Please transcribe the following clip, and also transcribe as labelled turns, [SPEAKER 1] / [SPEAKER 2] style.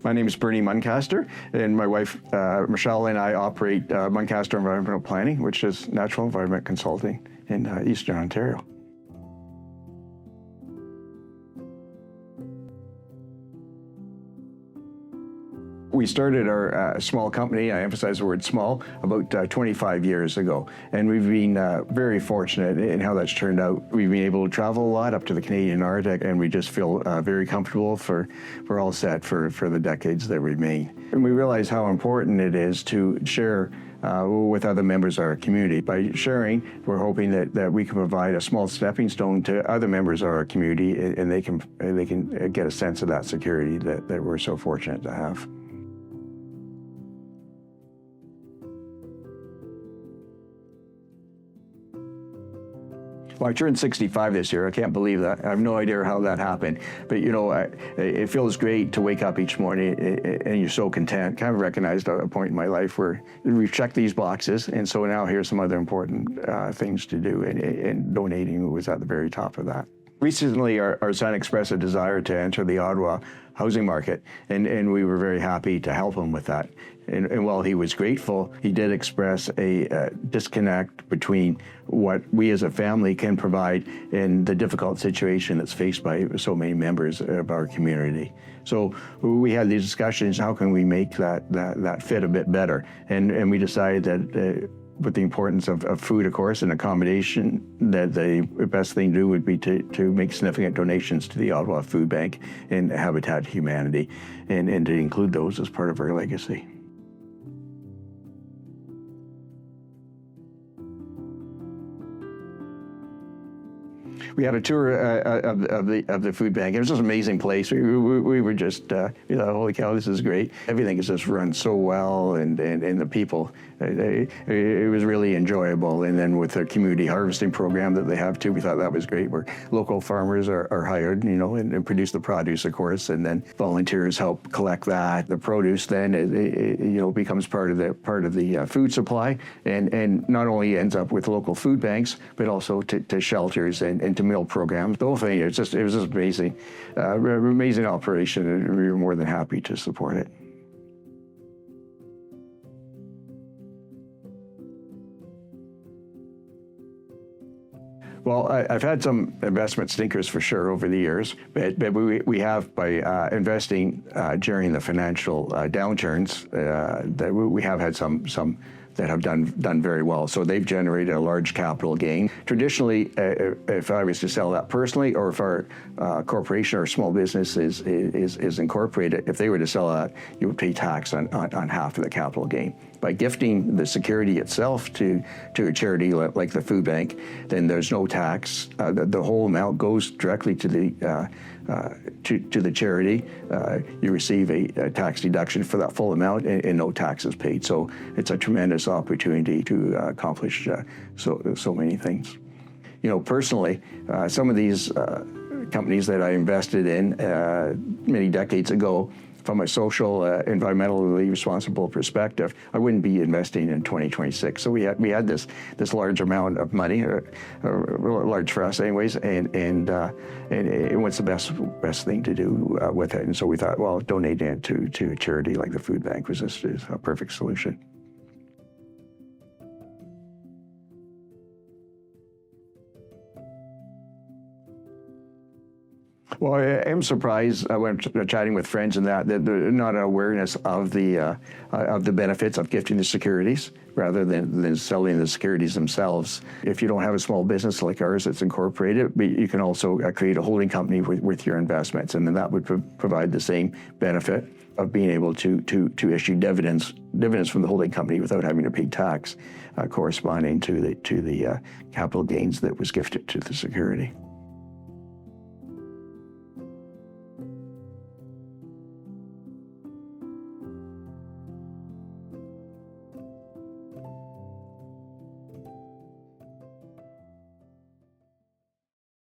[SPEAKER 1] My name is Bernie Muncaster, and my wife, Michelle, and I operate Muncaster Environmental Planning, which is natural environment consulting in Eastern Ontario. We started our small company, I emphasize the word small, about 25 years ago. And we've been very fortunate in how that's turned out. We've been able to travel a lot up to the Canadian Arctic, and we just feel very comfortable we're all set for the decades that remain. And we realize how important it is to share with other members of our community. By sharing, we're hoping that we can provide a small stepping stone to other members of our community, and they can get a sense of that security that we're so fortunate to have. Well, I turned 65 this year. I can't believe that. I have no idea how that happened. But, you know, it feels great to wake up each morning and you're so content. Kind of recognized a point in my life where we've checked these boxes, and so now here's some other important things to do, and donating was at the very top of that. Recently, our son expressed a desire to enter the Ottawa housing market, and we were very happy to help him with that. And while he was grateful, he did express a disconnect between what we as a family can provide and the difficult situation that's faced by so many members of our community. So we had these discussions, how can we make that fit a bit better? And we decided that with the importance of food, of course, and accommodation, that the best thing to do would be to make significant donations to the Ottawa Food Bank and Habitat Humanity, and to include those as part of our legacy. We had a tour of the food bank. It was just an amazing place. We were just, you know, holy cow, this is great. Everything is just run so well, and the people, it was really enjoyable. And then with the community harvesting program that they have too, we thought that was great, where local farmers are hired, you know, and produce the produce, of course, and then volunteers help collect that. The produce then, you know, becomes part of the food supply, and not only ends up with local food banks, but also to shelters and to meal programs. The whole thing, it was just amazing, amazing operation, and we were more than happy to support it. Well, I've had some investment stinkers for sure over the years, but we have, by investing during the financial downturns, that we have had some that have done very well. So they've generated a large capital gain. Traditionally, if I was to sell that personally, or if our corporation or small business is incorporated, if they were to sell that, you would pay tax on half of the capital gain. By gifting the security itself to a charity like the food bank, then there's no tax. The whole amount goes directly to the charity. You receive a tax deduction for that full amount, and no taxes paid. So it's a tremendous opportunity to accomplish so many things. You know, personally, some of these companies that I invested in many decades ago, from a social, environmentally responsible perspective, I wouldn't be investing in 2026. So we had this large amount of money, large for us anyways, and what's the best thing to do with it? And so we thought, well, donating it to a charity like the food bank was just a perfect solution. Well, I am surprised when chatting with friends and that there's not an awareness of the benefits of gifting the securities rather than selling the securities themselves. If you don't have a small business like ours that's incorporated, but you can also create a holding company with your investments, and then that would provide the same benefit of being able to issue dividends from the holding company without having to pay tax corresponding to the capital gains that was gifted to the security.